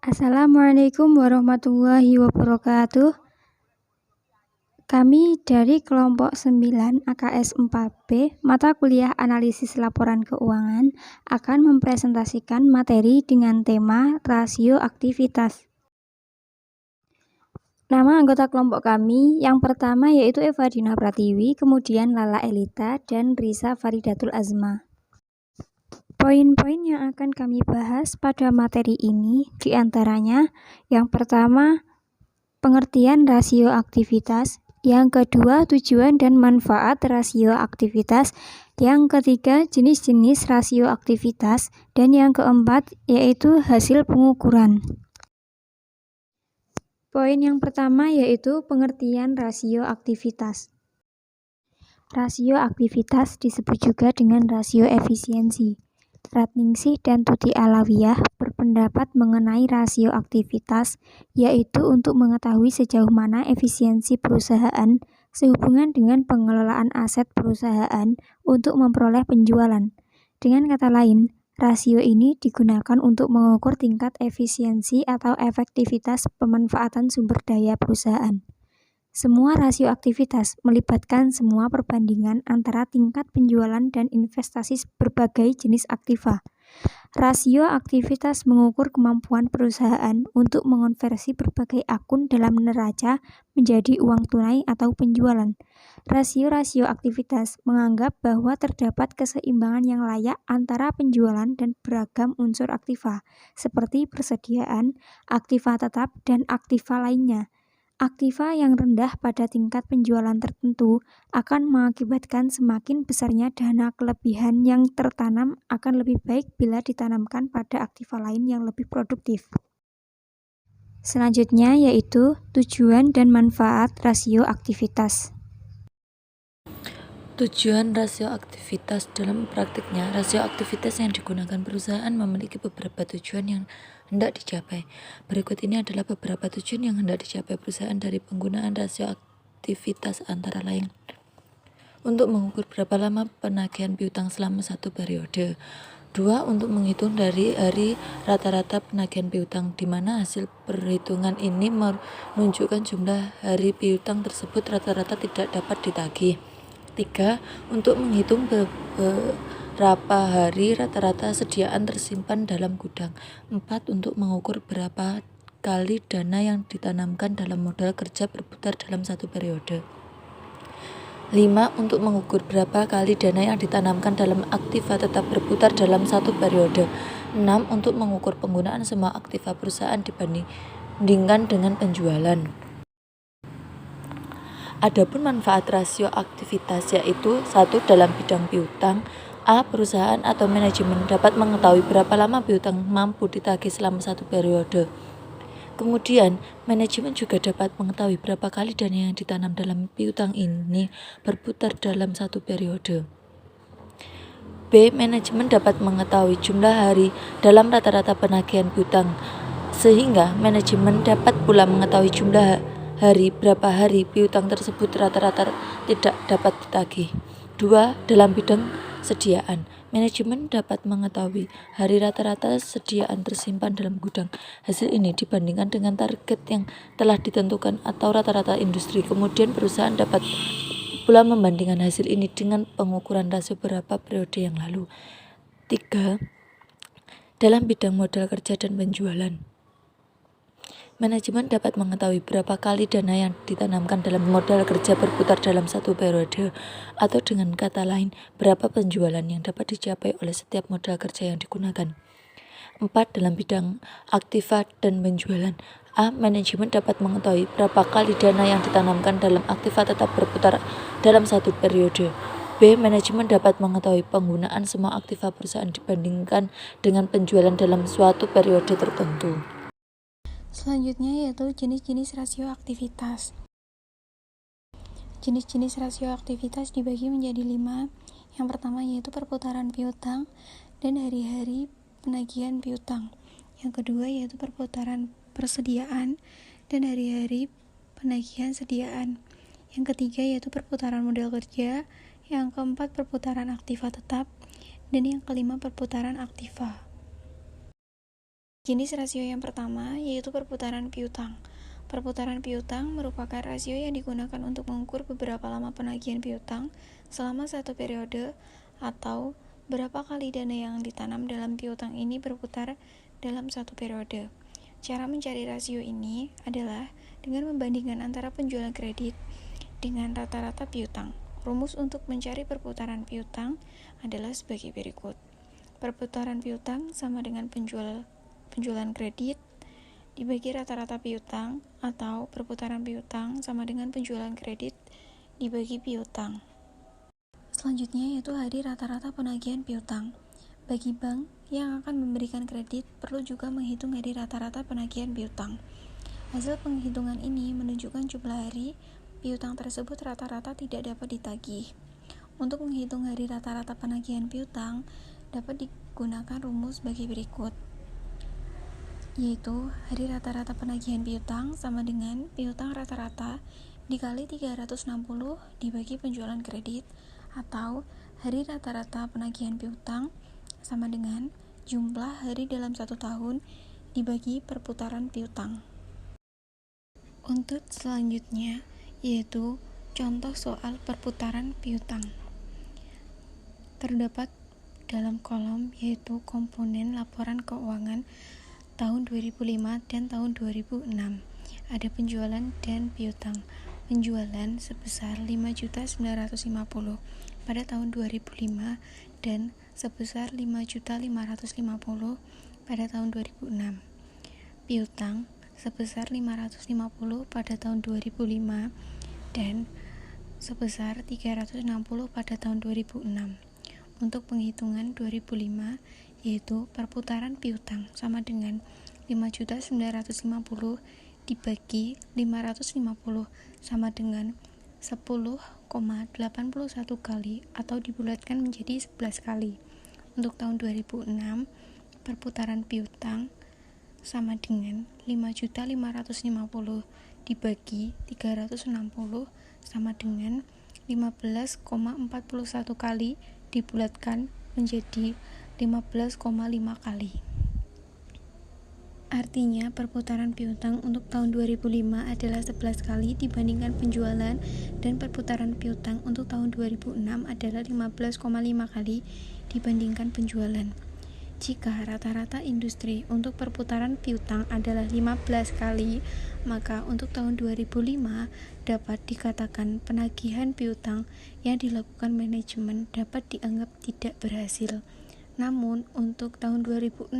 Assalamualaikum warahmatullahi wabarakatuh. Kami dari kelompok 9 AKS 4B mata kuliah analisis laporan keuangan akan mempresentasikan materi dengan tema rasio aktivitas. Nama anggota kelompok kami yang pertama yaitu Eva Dina Pratiwi, kemudian Lala Elita, dan Risa Faridatul Azma. Poin-poin yang akan kami bahas pada materi ini diantaranya yang pertama pengertian rasio aktivitas, yang kedua tujuan dan manfaat rasio aktivitas, yang ketiga jenis-jenis rasio aktivitas, dan yang keempat yaitu hasil pengukuran. Poin yang pertama yaitu pengertian rasio aktivitas. Rasio aktivitas disebut juga dengan rasio efisiensi. Ratningsih dan Tuti Alawiyah berpendapat mengenai rasio aktivitas, yaitu untuk mengetahui sejauh mana efisiensi perusahaan sehubungan dengan pengelolaan aset perusahaan untuk memperoleh penjualan. Dengan kata lain, rasio ini digunakan untuk mengukur tingkat efisiensi atau efektivitas pemanfaatan sumber daya perusahaan. Semua rasio aktivitas melibatkan semua perbandingan antara tingkat penjualan dan investasi berbagai jenis aktiva. Rasio aktivitas mengukur kemampuan perusahaan untuk mengonversi berbagai akun dalam neraca menjadi uang tunai atau penjualan. Rasio-rasio aktivitas menganggap bahwa terdapat keseimbangan yang layak antara penjualan dan beragam unsur aktiva, seperti persediaan, aktiva tetap, dan aktiva lainnya. Aktiva yang rendah pada tingkat penjualan tertentu akan mengakibatkan semakin besarnya dana kelebihan yang tertanam akan lebih baik bila ditanamkan pada aktiva lain yang lebih produktif. Selanjutnya yaitu tujuan dan manfaat rasio aktivitas. Tujuan rasio aktivitas dalam praktiknya, rasio aktivitas yang digunakan perusahaan memiliki beberapa tujuan yang hendak dicapai. Berikut ini adalah beberapa tujuan yang hendak dicapai perusahaan dari penggunaan rasio aktivitas antara lain. Untuk mengukur berapa lama penagihan piutang selama satu periode. 2. Untuk menghitung dari hari rata-rata penagihan piutang, di mana hasil perhitungan ini menunjukkan jumlah hari piutang tersebut rata-rata tidak dapat ditagih. 3. Untuk menghitung berapa hari rata-rata sediaan tersimpan dalam gudang. 4. Untuk mengukur berapa kali dana yang ditanamkan dalam modal kerja berputar dalam satu periode. 5. Untuk mengukur berapa kali dana yang ditanamkan dalam aktiva tetap berputar dalam satu periode. 6. Untuk mengukur penggunaan semua aktiva perusahaan dibandingkan dengan penjualan. Adapun manfaat rasio aktivitas yaitu 1. Dalam bidang piutang, A. Perusahaan atau manajemen dapat mengetahui berapa lama piutang mampu ditagih selama satu periode. Kemudian, manajemen juga dapat mengetahui berapa kali dana yang ditanam dalam piutang ini berputar dalam satu periode. B. Manajemen dapat mengetahui jumlah hari dalam rata-rata penagihan piutang, sehingga manajemen dapat pula mengetahui jumlah hari berapa hari piutang tersebut rata-rata tidak dapat ditagih. 2. Dalam bidang sediaan, manajemen dapat mengetahui hari rata-rata sediaan tersimpan dalam gudang. Hasil ini dibandingkan dengan target yang telah ditentukan atau rata-rata industri. Kemudian perusahaan dapat pula membandingkan hasil ini dengan pengukuran rasio beberapa periode yang lalu. 3. Dalam bidang modal kerja dan penjualan, manajemen dapat mengetahui berapa kali dana yang ditanamkan dalam modal kerja berputar dalam satu periode, atau dengan kata lain, berapa penjualan yang dapat dicapai oleh setiap modal kerja yang digunakan. 4. Dalam bidang aktiva dan penjualan, A. Manajemen dapat mengetahui berapa kali dana yang ditanamkan dalam aktiva tetap berputar dalam satu periode. B. Manajemen dapat mengetahui penggunaan semua aktiva perusahaan dibandingkan dengan penjualan dalam suatu periode tertentu. Selanjutnya yaitu jenis-jenis rasio aktivitas. Jenis-jenis rasio aktivitas dibagi menjadi 5. Yang pertama yaitu perputaran piutang dan hari-hari penagihan piutang. Yang kedua yaitu perputaran persediaan dan hari-hari penagihan sediaan. Yang ketiga yaitu perputaran modal kerja. Yang keempat perputaran aktiva tetap. Dan yang kelima perputaran aktiva. Jenis rasio yang pertama yaitu perputaran piutang. Perputaran piutang merupakan rasio yang digunakan untuk mengukur beberapa lama penagihan piutang selama satu periode atau berapa kali dana yang ditanam dalam piutang ini berputar dalam satu periode. Cara mencari rasio ini adalah dengan membandingkan antara penjualan kredit dengan rata-rata piutang. Rumus untuk mencari perputaran piutang adalah sebagai berikut. Perputaran piutang sama dengan penjualan kredit dibagi rata-rata piutang, atau perputaran piutang sama dengan penjualan kredit dibagi piutang. Selanjutnya yaitu hari rata-rata penagihan piutang. Bagi bank yang akan memberikan kredit, perlu juga menghitung hari rata-rata penagihan piutang. Hasil penghitungan ini menunjukkan jumlah hari piutang tersebut rata-rata tidak dapat ditagih. Untuk menghitung hari rata-rata penagihan piutang, dapat digunakan rumus bagi berikut, yaitu hari rata-rata penagihan piutang sama dengan piutang rata-rata dikali 360 dibagi penjualan kredit, atau hari rata-rata penagihan piutang sama dengan jumlah hari dalam satu tahun dibagi perputaran piutang. Untuk selanjutnya yaitu contoh soal perputaran piutang. Terdapat dalam kolom yaitu komponen laporan keuangan tahun 2005 dan tahun 2006. Ada penjualan dan piutang. Penjualan sebesar 5.950 pada tahun 2005 dan sebesar 5.550 pada tahun 2006. Piutang sebesar 550 pada tahun 2005 dan sebesar 360 pada tahun 2006. Untuk penghitungan 2005 yaitu perputaran piutang sama dengan 5.950 dibagi 550 sama dengan 10,81 kali atau dibulatkan menjadi 11 kali. Untuk tahun 2006, perputaran piutang sama dengan 5.550 dibagi 360 sama dengan 15,41 kali dibulatkan menjadi 15,5 kali. Artinya perputaran piutang untuk tahun 2005 adalah 11 kali dibandingkan penjualan, dan perputaran piutang untuk tahun 2006 adalah 15,5 kali dibandingkan penjualan. Jika rata-rata industri untuk perputaran piutang adalah 15 kali, maka untuk tahun 2005 dapat dikatakan penagihan piutang yang dilakukan manajemen dapat dianggap tidak berhasil. Namun, untuk tahun 2006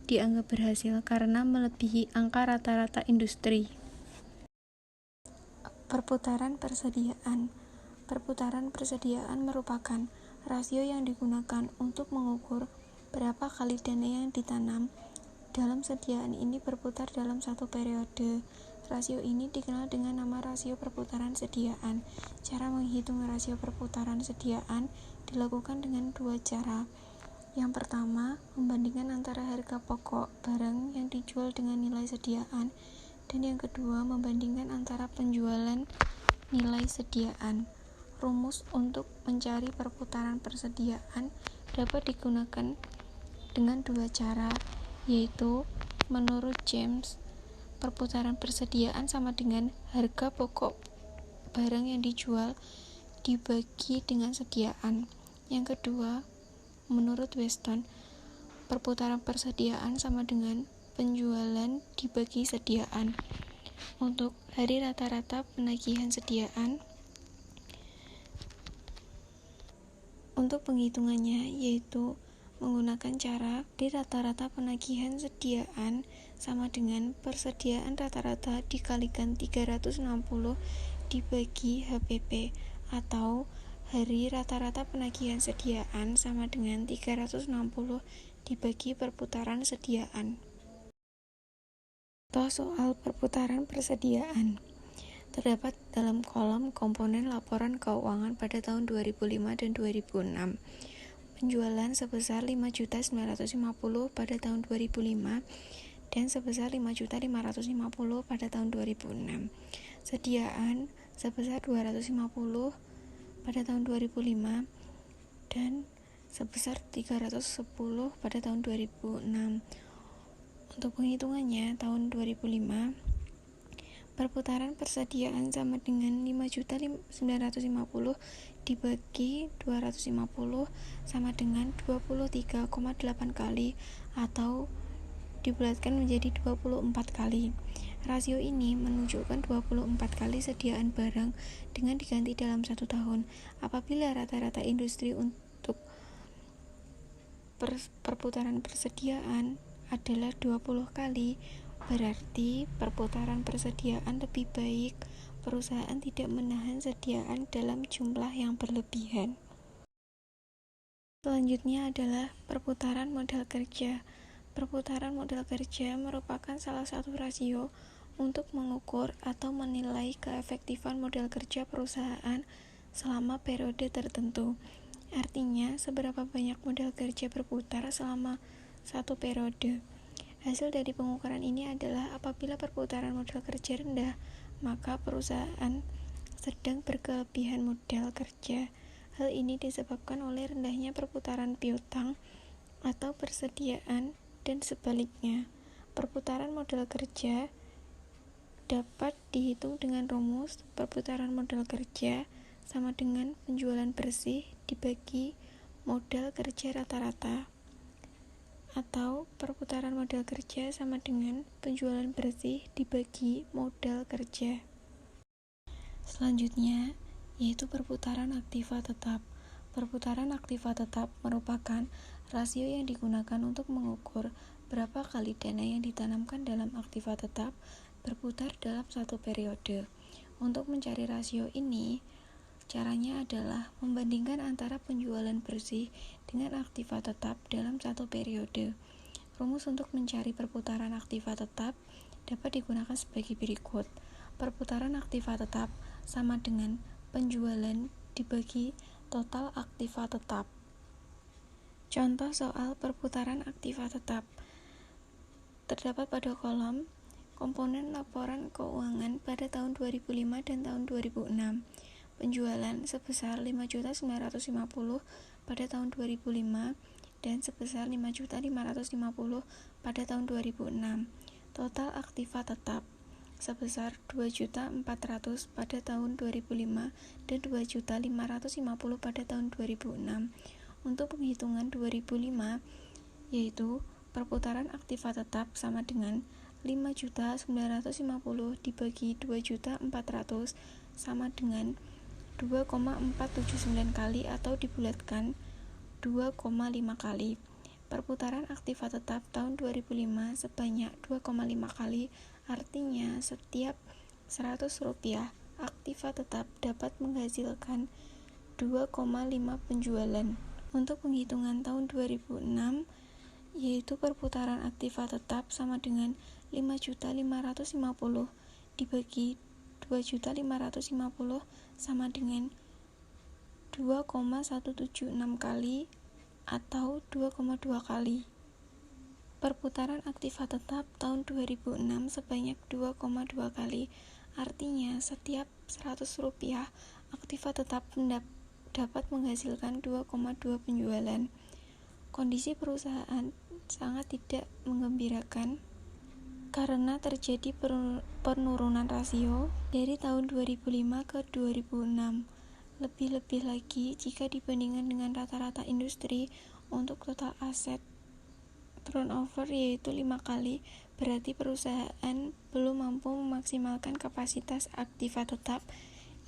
dianggap berhasil karena melebihi angka rata-rata industri. Perputaran persediaan. Perputaran persediaan merupakan rasio yang digunakan untuk mengukur berapa kali dana yang ditanam dalam sediaan ini berputar dalam satu periode. Rasio ini dikenal dengan nama rasio perputaran sediaan. Cara menghitung rasio perputaran sediaan dilakukan dengan dua cara. Yang pertama, membandingkan antara harga pokok barang yang dijual dengan nilai sediaan, dan yang kedua, membandingkan antara penjualan nilai sediaan. Rumus untuk mencari perputaran persediaan dapat digunakan dengan dua cara, yaitu menurut James, perputaran persediaan sama dengan harga pokok barang yang dijual dibagi dengan sediaan. Yang kedua, menurut Weston, perputaran persediaan sama dengan penjualan dibagi sediaan. Untuk hari rata-rata penagihan sediaan, untuk penghitungannya yaitu menggunakan cara di rata-rata penagihan sediaan sama dengan persediaan rata-rata dikalikan 360 dibagi HPP, atau hari rata-rata penagihan sediaan sama dengan 360 dibagi perputaran sediaan. Contoh soal perputaran persediaan terdapat dalam kolom komponen laporan keuangan pada tahun 2005 dan 2006. Penjualan sebesar 5.950 pada tahun 2005 dan sebesar 5.550 pada tahun 2006. Sediaan sebesar 250 pada tahun 2005 dan sebesar 310 pada tahun 2006. Untuk penghitungannya, tahun 2005, perputaran persediaan sama dengan 5.950 dibagi 250 sama dengan 23,8 kali atau dibulatkan menjadi 24 kali. Rasio ini menunjukkan 24 kali sediaan barang dengan diganti dalam 1 tahun. Apabila rata-rata industri untuk perputaran persediaan adalah 20 kali, berarti perputaran persediaan lebih baik. Perusahaan tidak menahan sediaan dalam jumlah yang berlebihan. Selanjutnya adalah perputaran modal kerja. Perputaran modal kerja merupakan salah satu rasio untuk mengukur atau menilai keefektifan modal kerja perusahaan selama periode tertentu. Artinya, seberapa banyak modal kerja berputar selama satu periode. Hasil dari pengukuran ini adalah apabila perputaran modal kerja rendah, maka perusahaan sedang berkelebihan modal kerja. Hal ini disebabkan oleh rendahnya perputaran piutang atau persediaan dan sebaliknya. Perputaran modal kerja dapat dihitung dengan rumus perputaran modal kerja sama dengan penjualan bersih dibagi modal kerja rata-rata, atau perputaran modal kerja sama dengan penjualan bersih dibagi modal kerja. Selanjutnya, yaitu perputaran aktiva tetap. Perputaran aktiva tetap merupakan rasio yang digunakan untuk mengukur berapa kali dana yang ditanamkan dalam aktiva tetap berputar dalam satu periode. Untuk mencari rasio ini, caranya adalah membandingkan antara penjualan bersih dengan aktiva tetap dalam satu periode. Rumus untuk mencari perputaran aktiva tetap dapat digunakan sebagai berikut. Perputaran aktiva tetap sama dengan penjualan dibagi total aktiva tetap. Contoh soal perputaran aktiva tetap terdapat pada kolom komponen laporan keuangan pada tahun 2005 dan tahun 2006. Penjualan sebesar 5.950 pada tahun 2005 dan sebesar 5.550 pada tahun 2006. Total aktiva tetap sebesar 2.400 pada tahun 2005 dan 2.550 pada tahun 2006. Untuk penghitungan 2005, yaitu perputaran aktiva tetap sama dengan 5.950 dibagi 2.400 sama dengan 2,479 kali atau dibulatkan 2,5 kali. Perputaran aktiva tetap tahun 2005 sebanyak 2,5 kali, artinya setiap 100 rupiah aktiva tetap dapat menghasilkan 2,5 penjualan. Untuk penghitungan tahun 2006, yaitu perputaran aktiva tetap sama dengan 5.550 dibagi 2.550 sama dengan 2,176 kali atau 2,2 kali. Perputaran aktiva tetap tahun 2006 sebanyak 2,2 kali, artinya setiap 100 rupiah aktiva tetap dapat menghasilkan 2,2 penjualan. Kondisi perusahaan sangat tidak menggembirakan karena terjadi penurunan rasio dari tahun 2005 ke 2006. Lebih-lebih lagi jika dibandingkan dengan rata-rata industri untuk total aset turnover yaitu 5 kali, berarti perusahaan belum mampu memaksimalkan kapasitas aktiva tetap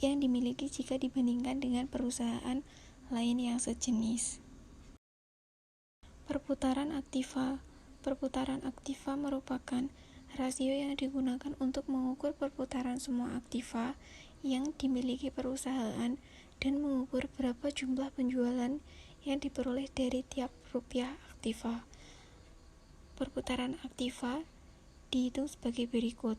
yang dimiliki jika dibandingkan dengan perusahaan lain yang sejenis. Perputaran aktiva merupakan rasio yang digunakan untuk mengukur perputaran semua aktiva yang dimiliki perusahaan dan mengukur berapa jumlah penjualan yang diperoleh dari tiap rupiah aktiva. Perputaran aktiva dihitung sebagai berikut.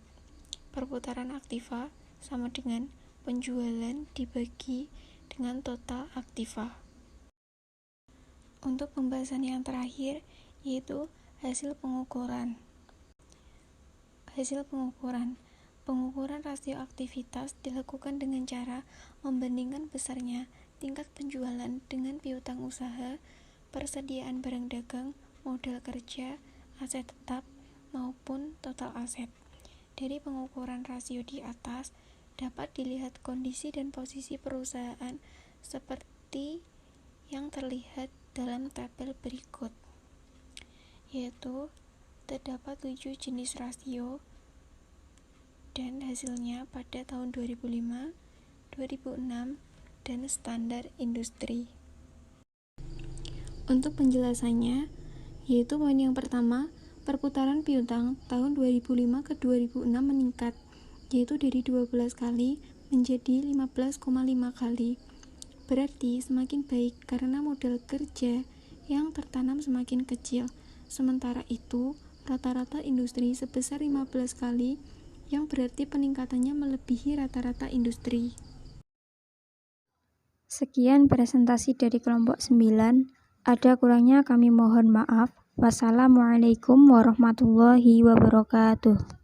Perputaran aktiva sama dengan penjualan dibagi dengan total aktiva. Untuk pembahasan yang terakhir, yaitu hasil pengukuran. Pengukuran rasio aktivitas dilakukan dengan cara membandingkan besarnya tingkat penjualan dengan piutang usaha, persediaan barang dagang, modal kerja, aset tetap, maupun total aset. Dari pengukuran rasio di atas, dapat dilihat kondisi dan posisi perusahaan seperti yang terlihat dalam tabel berikut, yaitu terdapat 7 jenis rasio dan hasilnya pada tahun 2005, 2006, dan standar industri. Untuk penjelasannya, yaitu poin yang pertama, perputaran piutang tahun 2005 ke 2006 meningkat, yaitu dari 12 kali menjadi 15,5 kali. Berarti semakin baik karena modal kerja yang tertanam semakin kecil. Sementara itu, rata-rata industri sebesar 15 kali, yang berarti peningkatannya melebihi rata-rata industri. Sekian presentasi dari kelompok 9. Ada kurangnya kami mohon maaf. Wassalamualaikum warahmatullahi wabarakatuh.